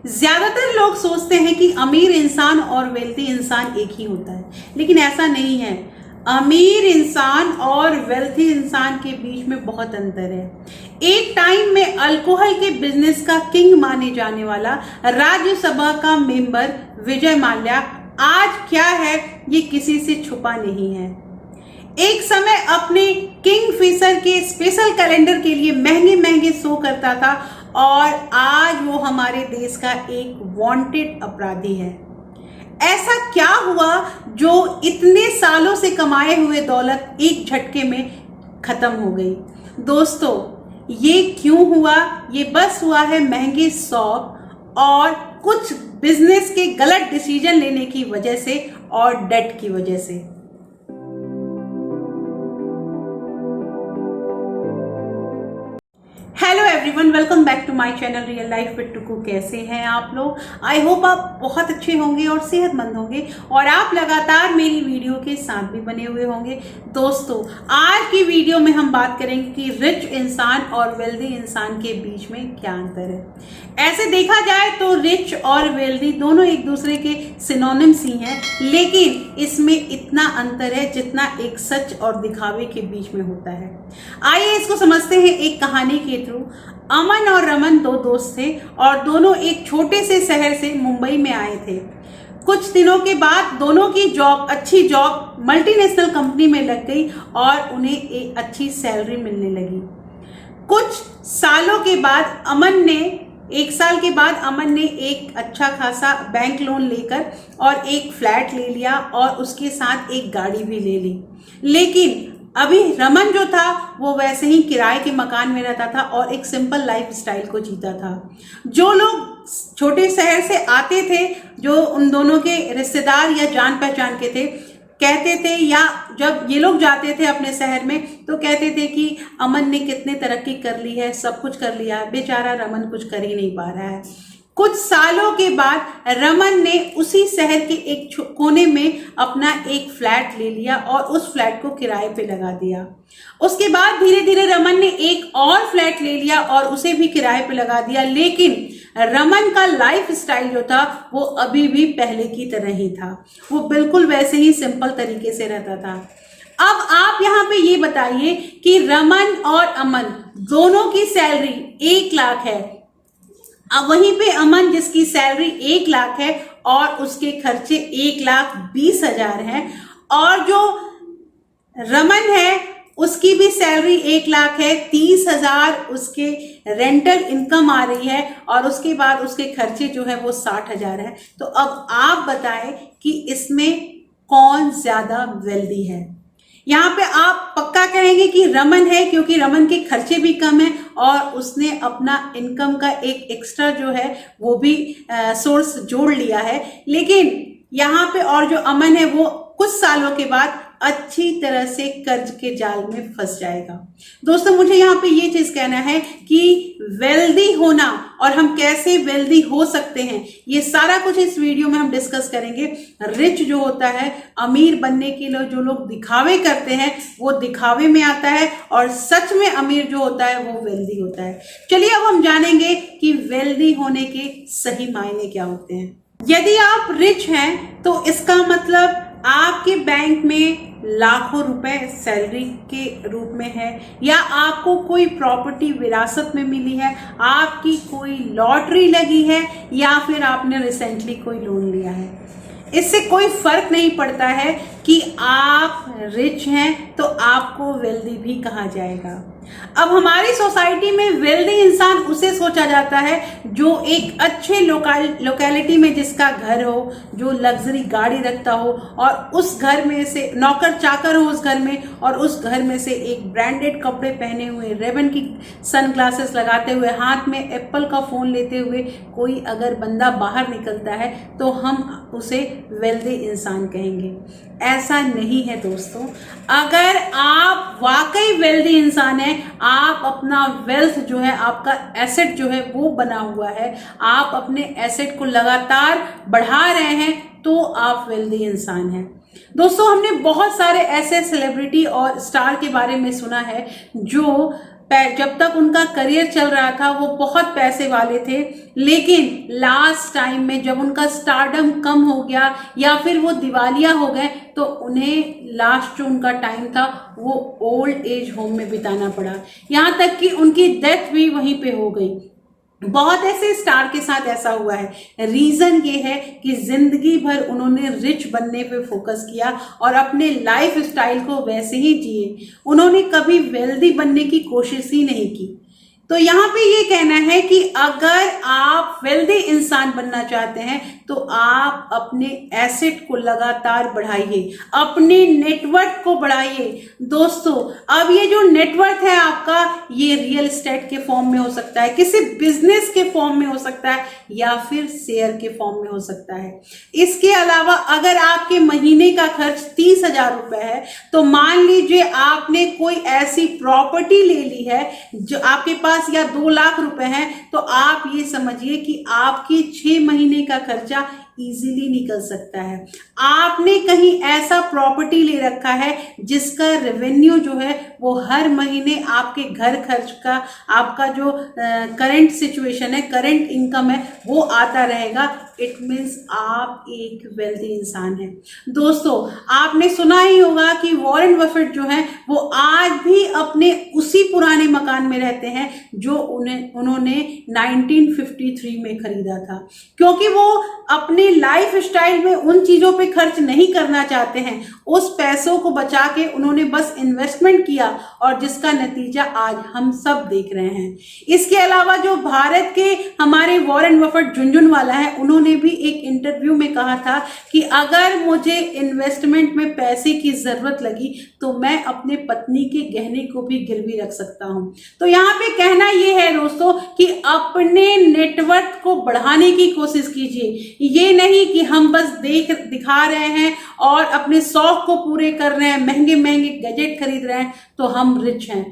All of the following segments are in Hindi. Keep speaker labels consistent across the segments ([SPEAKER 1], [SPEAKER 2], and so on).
[SPEAKER 1] ज्यादातर लोग सोचते हैं कि अमीर इंसान और वेल्दी इंसान एक ही होता है, लेकिन ऐसा नहीं है। अमीर इंसान और वेल्थी इंसान के बीच में बहुत अंतर है। एक टाइम में अल्कोहल के बिजनेस का किंग माने जाने वाला राज्यसभा का मेंबर विजय माल्या आज क्या है ये किसी से छुपा नहीं है। एक समय अपने किंगफिशर के स्पेशल कैलेंडर के लिए महंगे महंगे शो करता था और आज वो हमारे देश का एक वांटेड अपराधी है। ऐसा क्या हुआ जो इतने सालों से कमाए हुए दौलत एक झटके में खत्म हो गई? दोस्तों, ये क्यों हुआ? ये बस हुआ है महंगे शौक और कुछ बिजनेस के गलत डिसीजन लेने की वजह से और डेट की वजह से। Hello everyone, welcome back to my channel real life with Tuku. कैसे हैं आप लोग? आई होप आप बहुत अच्छे होंगे और सेहतमंद होंगे और आप लगातार मेरी वीडियो के साथ भी बने हुए होंगे। दोस्तों, आज की वीडियो में हम बात करेंगे कि रिच इंसान और वेल्दी इंसान के बीच में क्या अंतर है। ऐसे देखा जाए तो रिच और वेल्दी दोनों एक दूसरे के सिनोनिम्स ही हैं, लेकिन इसमें इतना अंतर है जितना एक सच और दिखावे के बीच में होता है। आइए इसको समझते हैं एक कहानी के थ्रू। अमन और रमन दो दोस्त थे और दोनों एक छोटे से शहर से मुंबई में आए थे। कुछ दिनों के बाद दोनों की अच्छी जॉब मल्टीनेशनल कंपनी में लग गई और उन्हें एक अच्छी सैलरी मिलने लगी। कुछ सालों के बाद एक साल के बाद अमन ने एक अच्छा खासा बैंक लोन लेकर और एक फ्लैट ले लिया और उसके साथ एक गाड़ी भी ले ली। लेकिन अभी रमन जो था वो वैसे ही किराए के मकान में रहता था और एक सिंपल लाइफ स्टाइल को जीता था। जो लोग छोटे शहर से आते थे, जो उन दोनों के रिश्तेदार या जान पहचान के थे, कहते थे, या जब ये लोग जाते थे अपने शहर में तो कहते थे कि अमन ने कितने तरक्की कर ली है, सब कुछ कर लिया, बेचारा रमन कुछ कर ही नहीं पा रहा है। कुछ सालों के बाद रमन ने उसी शहर के एक कोने में अपना एक फ्लैट ले लिया और उस फ्लैट को किराए पे लगा दिया। उसके बाद धीरे धीरे रमन ने एक और फ्लैट ले लिया और उसे भी किराए पे लगा दिया। लेकिन रमन का लाइफ स्टाइल जो था वो अभी भी पहले की तरह ही था। वो बिल्कुल वैसे ही सिंपल तरीके से रहता था। अब आप यहाँ पे ये बताइए कि रमन और अमन दोनों की सैलरी 1 लाख है। अब वहीं पे अमन जिसकी सैलरी 1 लाख है और उसके खर्चे 1,20,000 हैं, और जो रमन है उसकी भी सैलरी 1 लाख है, 30,000 उसके रेंटल इनकम आ रही है और उसके बाद उसके खर्चे जो है वो 60,000 है। तो अब आप बताएं कि इसमें कौन ज्यादा वेल्दी है? यहाँ पे आप पक्का कहेंगे कि रमन है, क्योंकि रमन के खर्चे भी कम है और उसने अपना इनकम का एक एक्स्ट्रा जो है वो भी सोर्स जोड़ लिया है। लेकिन यहाँ पे और जो अमन है वो कुछ सालों के बाद अच्छी तरह से कर्ज के जाल में फंस जाएगा। दोस्तों, मुझे यहाँ पे ये चीज कहना है कि वेल्दी होना और हम कैसे वेल्दी हो सकते हैं, ये सारा कुछ इस वीडियो में हम डिस्कस करेंगे। रिच जो होता है, अमीर बनने के लिए जो लोग दिखावे करते हैं वो दिखावे में आता है, और सच में अमीर जो होता है वो वेल्दी होता है। चलिए अब हम जानेंगे कि वेल्दी होने के सही मायने क्या होते हैं। यदि आप रिच हैं तो इसका मतलब आपके बैंक में लाखों रुपए सैलरी के रूप में है, या आपको कोई प्रॉपर्टी विरासत में मिली है, आपकी कोई लॉटरी लगी है, या फिर आपने रिसेंटली कोई लोन लिया है। इससे कोई फर्क नहीं पड़ता है कि आप रिच हैं तो आपको वेल्दी भी कहा जाएगा। अब हमारी सोसाइटी में वेल्दी इंसान उसे सोचा जाता है जो एक अच्छे लोकेलिटी में जिसका घर हो, जो लग्जरी गाड़ी रखता हो और उस घर में से नौकर चाकर हो उस घर में, और उस घर में से एक ब्रांडेड कपड़े पहने हुए, रेबन की सनग्लासेस लगाते हुए, हाथ में एप्पल का फोन लेते हुए कोई अगर बंदा बाहर निकलता है तो हम उसे वेल्दी इंसान कहेंगे। ऐसा नहीं है दोस्तों। अगर आप वाकई वेल्दी इंसान हैं, आप अपना वेल्थ जो है, आपका एसेट जो है वो बना हुआ है, आप अपने एसेट को लगातार बढ़ा रहे हैं, तो आप वेल्दी इंसान हैं। दोस्तों, हमने बहुत सारे ऐसे सेलिब्रिटी और स्टार के बारे में सुना है जो जब तक उनका करियर चल रहा था वो बहुत पैसे वाले थे, लेकिन लास्ट टाइम में जब उनका स्टारडम कम हो गया या फिर वो दिवालिया हो गए तो उन्हें लास्ट जो उनका टाइम था वो ओल्ड एज होम में बिताना पड़ा, यहाँ तक कि उनकी डेथ भी वहीं पे हो गई। बहुत ऐसे स्टार के साथ ऐसा हुआ है। रीजन ये है कि जिंदगी भर उन्होंने रिच बनने पे फोकस किया और अपने लाइफ स्टाइल को वैसे ही जिए, उन्होंने कभी वेल्दी बनने की कोशिश ही नहीं की। तो यहाँ पे ये कहना है कि अगर आप वेल्दी इंसान बनना चाहते हैं तो आप अपने एसेट को लगातार बढ़ाइए, अपने नेटवर्थ को बढ़ाइए। दोस्तों, अब ये जो नेटवर्थ है आपका, ये रियल एस्टेट के फॉर्म में हो सकता है, किसी बिजनेस के फॉर्म में हो सकता है, या फिर शेयर के फॉर्म में हो सकता है। इसके अलावा अगर आपके महीने का खर्च 30,000 रुपए है तो मान लीजिए आपने कोई ऐसी प्रॉपर्टी ले ली है जो आपके पास या 2 लाख रुपए हैं, तो आप ये समझिए कि आपके 6 महीने का खर्चा इजीली निकल सकता है। आपने कहीं ऐसा प्रॉपर्टी ले रखा है जिसका रेवेन्यू जो है वो हर महीने आपके घर खर्च का, आपका जो करंट सिचुएशन है, करंट इनकम है, वो आता रहेगा। इट मीन्स आप एक वेल्दी इंसान हैं। दोस्तों, आपने सुना ही होगा कि वॉरेन बफेट जो है वो आज भी अपने उसी पुराने मकान में रहते हैं जो उन्होंने 1953 में खरीदा था, क्योंकि वो अपने लाइफ स्टाइल में उन चीजों पे खर्च नहीं करना चाहते हैं। उस पैसों को बचा के उन्होंने बस इन्वेस्टमेंट किया और जिसका नतीजा आज हम सब देख रहे हैं। इसके अलावा जो भारत के हमारे वॉरेन बफेट झुनझुनवाला है, उन्होंने भी एक इंटरव्यू में कहा था कि अगर मुझे इन्वेस्टमेंट में पैसे की जरूरत लगी तो मैं अपने पत्नी के गहने को भी गिरवी रख सकता हूं। तो यहाँ पे कहना यह है दोस्तों कि अपने नेटवर्थ को बढ़ाने की कोशिश कीजिए। ये नहीं कि हम बस दिखा रहे हैं और अपने शौक को पूरे कर रहे हैं, महंगे महंगे गैजेट खरीद रहे हैं तो हम रिच हैं।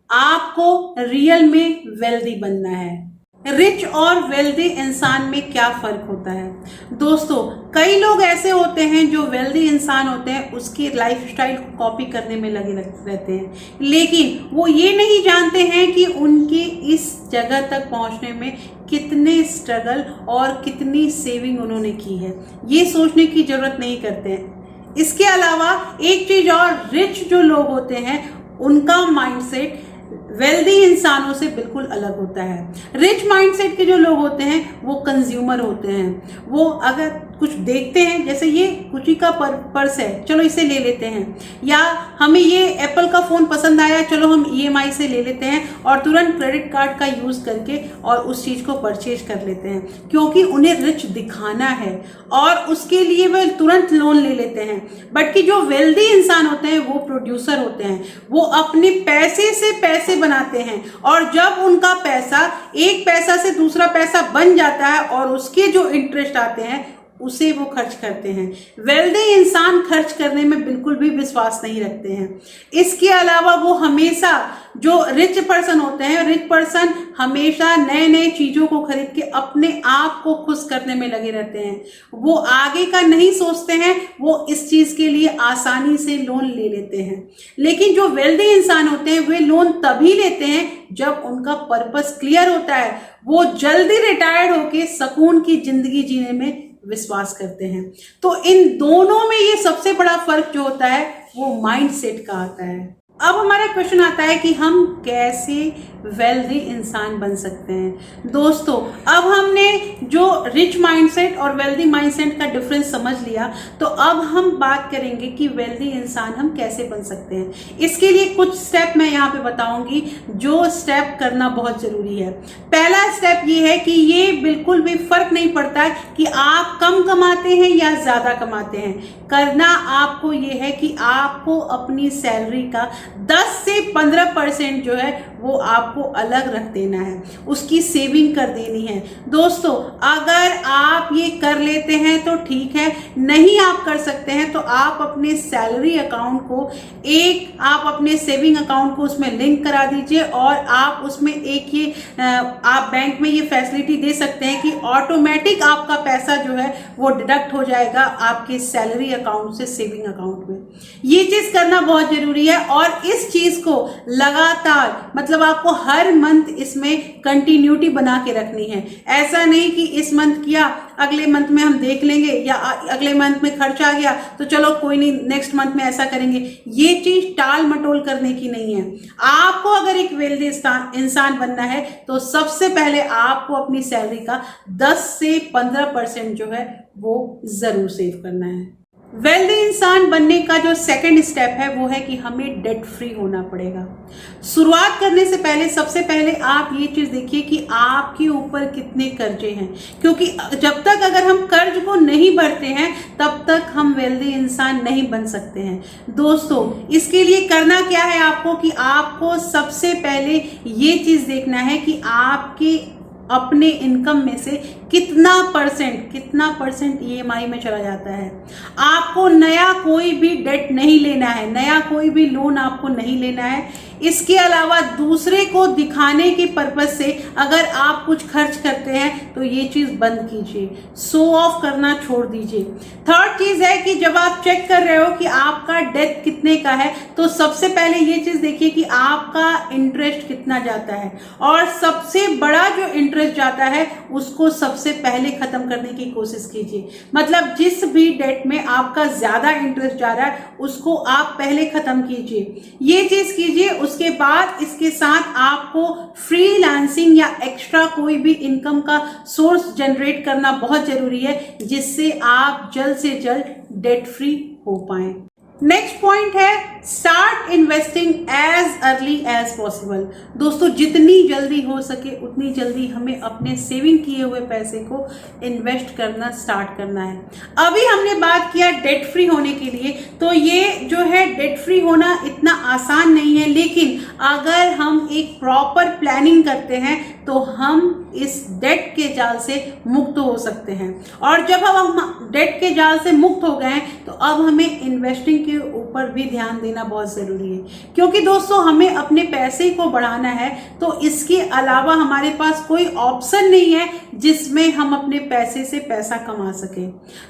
[SPEAKER 1] आपको रियल में वेल्दी बनना है। रिच और वेल्दी इंसान में क्या फर्क होता है? दोस्तों, कई लोग ऐसे होते हैं जो वेल्दी इंसान होते हैं, उसकी लाइफस्टाइल को कॉपी करने में लगे रहते हैं, लेकिन वो ये नहीं जानते हैं कि उनकी इस जगह तक पहुंचने में कितने स्ट्रगल और कितनी सेविंग उन्होंने की है, ये सोचने की जरूरत नहीं करते हैं। इसके अलावा एक चीज और, रिच जो लोग होते हैं उनका माइंडसेट वेल्दी इंसानों से बिल्कुल अलग होता है। रिच माइंडसेट के जो लोग होते हैं वो कंज्यूमर होते हैं। वो अगर कुछ देखते हैं, जैसे ये गुची का पर्स है, चलो इसे ले लेते हैं, या हमें ये एप्पल का फोन पसंद आया, चलो हम EMI से ले लेते हैं और तुरंत क्रेडिट कार्ड का यूज करके और उस चीज को परचेज कर लेते हैं, क्योंकि उन्हें रिच दिखाना है और उसके लिए वे तुरंत लोन ले लेते हैं। बट कि जो वेल्दी इंसान होते हैं वो प्रोड्यूसर होते हैं, वो अपने पैसे से पैसे बनाते हैं और जब उनका पैसा एक पैसा से दूसरा पैसा बन जाता है और उसके जो इंटरेस्ट आते हैं उसे वो खर्च करते हैं। वेल्दी इंसान खर्च करने में बिल्कुल भी विश्वास नहीं रखते हैं। इसके अलावा वो हमेशा, जो रिच पर्सन होते हैं, रिच पर्सन हमेशा नए नए चीजों को खरीद के अपने आप को खुश करने में लगे रहते हैं। वो आगे का नहीं सोचते हैं, वो इस चीज के लिए आसानी से लोन ले लेते हैं। लेकिन जो वेल्दी इंसान होते हैं वे लोन तभी लेते हैं जब उनका पर्पस क्लियर होता है। वो जल्दी रिटायर्ड होके सुकून की जिंदगी जीने में विश्वास करते हैं। तो इन दोनों में ये सबसे बड़ा फर्क जो होता है वो माइंडसेट का आता है। अब हमारा क्वेश्चन आता है कि हम कैसे वेल्दी इंसान बन सकते हैं। दोस्तों, अब हमने जो रिच माइंडसेट और वेल्दी माइंडसेट का डिफरेंस समझ लिया, तो अब हम बात करेंगे कि वेल्दी इंसान हम कैसे बन सकते हैं। इसके लिए कुछ स्टेप मैं यहाँ पे बताऊंगी जो स्टेप करना बहुत जरूरी है। पहला स्टेप ये है कि ये बिल्कुल भी फर्क नहीं पड़ता कि आप कम कमाते हैं या ज्यादा कमाते हैं। करना आपको ये है कि आपको अपनी सैलरी का 10 से 15% जो है वो आपको अलग रख देना है, उसकी सेविंग कर देनी है। दोस्तों, अगर आप ये कर लेते हैं तो ठीक है, नहीं आप कर सकते हैं तो आप अपने सैलरी अकाउंट को आप अपने सेविंग अकाउंट को उसमें लिंक करा दीजिए और आप उसमें आप बैंक में ये फैसिलिटी दे सकते हैं कि ऑटोमेटिक आपका पैसा जो है वो डिडक्ट हो जाएगा आपके सैलरी अकाउंट से सेविंग अकाउंट में। ये चीज करना बहुत जरूरी है। और इस चीज को लगातार, मतलब आपको हर मंथ इसमें कंटिन्यूटी बना के रखनी है। ऐसा नहीं कि इस मंथ किया, अगले मंथ में हम देख लेंगे, या अगले मंथ में खर्च आ गया तो चलो कोई नहीं नेक्स्ट मंथ में ऐसा करेंगे। ये चीज टाल मटोल करने की नहीं है। आपको अगर एक वेल्दी इंसान बनना है तो सबसे पहले आपको अपनी सैलरी का 10 से 15% जो है वो जरूर सेव करना है। वेल्दी इंसान बनने का जो सेकंड स्टेप है वो है कि हमें डेट फ्री होना पड़ेगा। शुरुआत करने से पहले सबसे पहले आप ये चीज देखिए कि आपके ऊपर कितने कर्जे हैं, क्योंकि जब तक अगर हम कर्ज को नहीं भरते हैं तब तक हम वेल्दी इंसान नहीं बन सकते हैं। दोस्तों, इसके लिए करना क्या है आपको कि आपको सबसे पहले ये चीज देखना है कि आपके अपने इनकम में से कितना परसेंट ईएमआई में चला जाता है। आपको नया कोई भी डेट नहीं लेना है, नया कोई भी लोन आपको नहीं लेना है। इसके अलावा दूसरे को दिखाने के पर्पज से अगर आप कुछ खर्च करते हैं तो ये चीज बंद कीजिए, शो ऑफ करना छोड़ दीजिए। थर्ड चीज है कि जब आप चेक कर रहे हो कि आपका डेट कितने का है तो सबसे पहले ये चीज देखिए कि आपका इंटरेस्ट कितना जाता है, और सबसे बड़ा जो इंटरेस्ट जाता है उसको सबसे पहले खत्म करने की कोशिश कीजिए। मतलब जिस भी डेट में आपका ज्यादा इंटरेस्ट जा रहा है उसको आप पहले खत्म कीजिए, ये चीज कीजिए। उसके बाद इसके साथ आपको फ्रीलांसिंग या एक्स्ट्रा कोई भी इनकम का सोर्स जनरेट करना बहुत जरूरी है, जिससे आप जल्द से जल्द डेट फ्री हो पाएं। नेक्स्ट पॉइंट है start investing as early as possible. दोस्तों, जितनी जल्दी हो सके उतनी जल्दी हमें अपने सेविंग किए हुए पैसे को इन्वेस्ट करना स्टार्ट करना है। अभी हमने बात किया डेट फ्री होने के लिए, तो ये जो है डेट फ्री होना इतना आसान नहीं है, लेकिन अगर हम एक प्रॉपर प्लानिंग करते हैं तो हम इस डेट के जाल से मुक्त हो सकते हैं। और जब हम डेट के जाल से मुक्त हो गए तो अब हमें इन्वेस्टिंग के ऊपर भी ध्यान देना बहुत जरूरी है, क्योंकि दोस्तों हमें अपने पैसे को बढ़ाना है तो इसके अलावा हमारे पास कोई ऑप्शन नहीं है जिसमें हम अपने पैसे से पैसा कमा सके।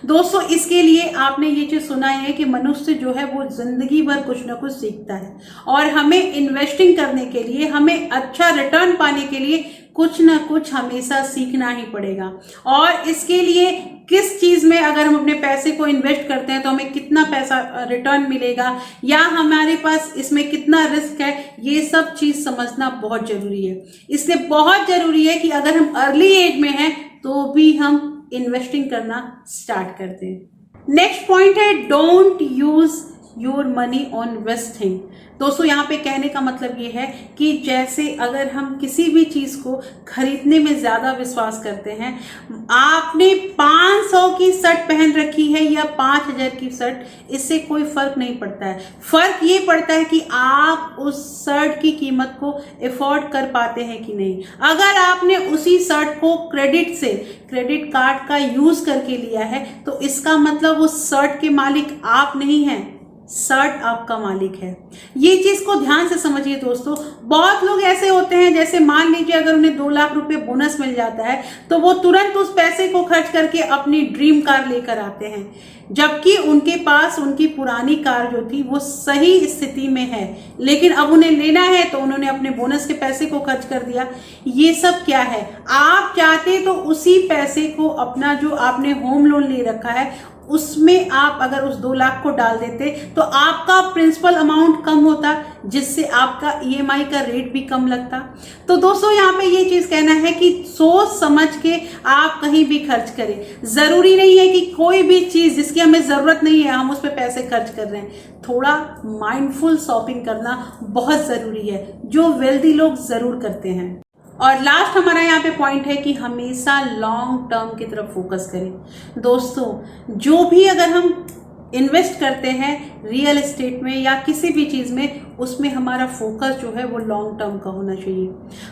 [SPEAKER 1] दोस्तों, इसके लिए आपने ये चीज सुना है कि मनुष्य जो है वो जिंदगी भर कुछ ना कुछ सीखता है, और हमें इन्वेस्टिंग करने के लिए, हमें अच्छा रिटर्न पाने के लिए कुछ ना कुछ हमेशा सीखना ही पड़ेगा। और इसके लिए किस चीज में अगर हम अपने पैसे को इन्वेस्ट करते हैं तो हमें कितना पैसा रिटर्न मिलेगा, या हमारे पास इसमें कितना रिस्क है, ये सब चीज समझना बहुत जरूरी है। इसलिए बहुत जरूरी है कि अगर हम अर्ली एज में हैं तो भी हम इन्वेस्टिंग करना स्टार्ट कर दें। नेक्स्ट पॉइंट है don't use your money on wasting. दोस्तों, यहाँ पे कहने का मतलब ये है कि जैसे अगर हम किसी भी चीज को खरीदने में ज्यादा विश्वास करते हैं, आपने 500 की शर्ट पहन रखी है या 5000 की शर्ट, इससे कोई फर्क नहीं पड़ता है। फर्क ये पड़ता है कि आप उस शर्ट की कीमत को अफोर्ड कर पाते हैं कि नहीं। अगर आपने उसी शर्ट को क्रेडिट कार्ड का यूज करके लिया है तो इसका मतलब उस शर्ट के मालिक आप नहीं हैं, शर्ट आपका मालिक है। ये चीज को ध्यान से समझिए दोस्तों। बहुत लोग ऐसे होते हैं, जैसे मान लीजिए अगर उन्हें 2 लाख रुपए बोनस मिल जाता है तो वो तुरंत उस पैसे को खर्च करके अपनी ड्रीम कार लेकर आते हैं, जबकि उनके पास उनकी पुरानी कार जो थी वो सही स्थिति में है, लेकिन अब उन्हें लेना है तो उन्होंने अपने बोनस के पैसे को खर्च कर दिया। ये सब क्या है? आप चाहते तो उसी पैसे को अपना जो आपने होम लोन ले रखा है उसमें आप अगर उस 2 लाख को डाल देते तो आपका प्रिंसिपल अमाउंट कम होता, जिससे आपका ईएमआई का रेट भी कम लगता। तो दोस्तों, यहाँ पे ये चीज कहना है कि सोच समझ के आप कहीं भी खर्च करें। जरूरी नहीं है कि कोई भी चीज जिसकी हमें जरूरत नहीं है हम उस पर पैसे खर्च कर रहे हैं। थोड़ा माइंडफुल शॉपिंग करना बहुत जरूरी है, जो वेल्दी लोग जरूर करते हैं। और लास्ट हमारा यहाँ पे पॉइंट है कि हमेशा लॉन्ग टर्म की तरफ फोकस करें। दोस्तों, जो भी अगर हम इन्वेस्ट करते हैं रियल एस्टेट में या किसी भी चीज में, उसमें हमारा फोकस जो है वो लॉन्ग टर्म का होना चाहिए।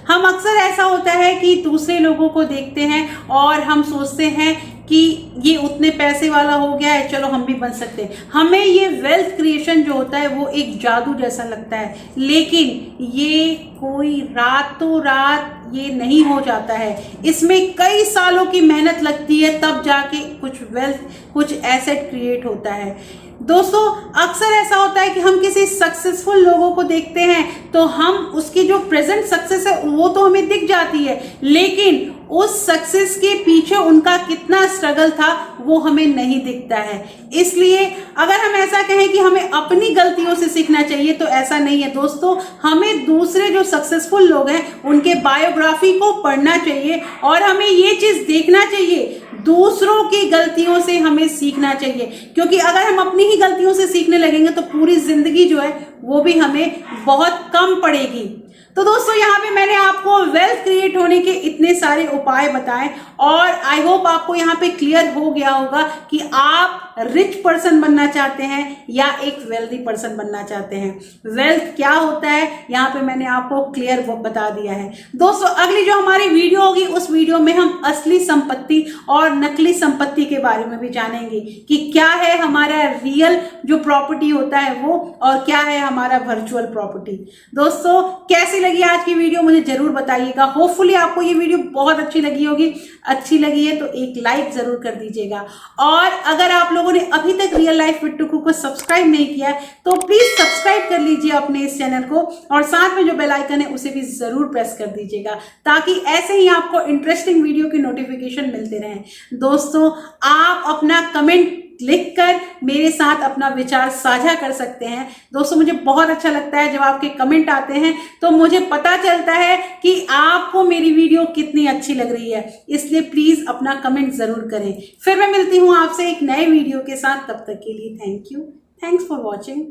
[SPEAKER 1] हम अक्सर ऐसा होता है कि दूसरे लोगों को देखते हैं और हम सोचते हैं कि ये उतने पैसे वाला हो गया है, चलो हम भी बन सकते हैं। हमें ये वेल्थ क्रिएशन जो होता है वो एक जादू जैसा लगता है, लेकिन ये कोई रातों रात ये नहीं हो जाता है। इसमें कई सालों की मेहनत लगती है, तब जाके कुछ वेल्थ, कुछ एसेट क्रिएट होता है। दोस्तों अक्सर ऐसा होता है कि हम किसी सक्सेसफुल लोगों को देखते हैं तो हम उसकी जो प्रेजेंट सक्सेस है वो तो हमें दिख जाती है, लेकिन उस सक्सेस के पीछे उनका कितना स्ट्रगल था वो हमें नहीं दिखता है। इसलिए अगर हम ऐसा कहें कि हमें अपनी गलतियों से सीखना चाहिए तो ऐसा नहीं है दोस्तों, हमें दूसरे जो सक्सेसफुल लोग हैं उनके बायोग्राफी को पढ़ना चाहिए और हमें ये चीज देखना चाहिए, दूसरों की गलतियों से हमें सीखना चाहिए, क्योंकि अगर हम अपनी ही गलतियों से सीखने लगेंगे तो पूरी जिंदगी जो है वो भी हमें बहुत कम पड़ेगी। तो दोस्तों यहाँ पे मैंने आपको वेल्थ क्रिएट होने के इतने सारे उपाय बताए और आई होप आपको यहाँ पे क्लियर हो गया होगा कि आप रिच पर्सन बनना चाहते हैं या एक वेल्दी पर्सन बनना चाहते हैं। वेल्थ क्या होता है यहाँ पे मैंने आपको क्लियर बता दिया है। दोस्तों अगली जो हमारी वीडियो होगी उस वीडियो में हम असली संपत्ति और नकली संपत्ति के बारे में भी जानेंगे कि क्या है हमारा रियल जो प्रॉपर्टी होता है वो और क्या है हमारा वर्चुअल प्रॉपर्टी। दोस्तों कैसी लगी आज की वीडियो मुझे जरूर बताइएगा। होपफुली आपको ये वीडियो बहुत अच्छी लगी होगी। अच्छी लगी है तो एक लाइक जरूर कर दीजिएगा और अगर आप लोगों ने अभी तक रियल लाइफ विद टुकू को सब्सक्राइब नहीं किया है तो प्लीज सब्सक्राइब कर लीजिए अपने इस चैनल को और साथ में जो बेल आइकन है उसे भी जरूर प्रेस कर दीजिएगा ताकि ऐसे ही आपको इंटरेस्टिंग वीडियो की नोटिफिकेशन मिलते रहें। दोस्तों आप अपना कमेंट लिखकर मेरे साथ अपना विचार साझा कर सकते हैं। दोस्तों मुझे बहुत अच्छा लगता है जब आपके कमेंट आते हैं तो मुझे पता चलता है कि आपको मेरी वीडियो कितनी अच्छी लग रही है, इसलिए प्लीज अपना कमेंट जरूर करें। फिर मैं मिलती हूं आपसे एक नए वीडियो के साथ, तब तक के लिए thank you, thanks for watching.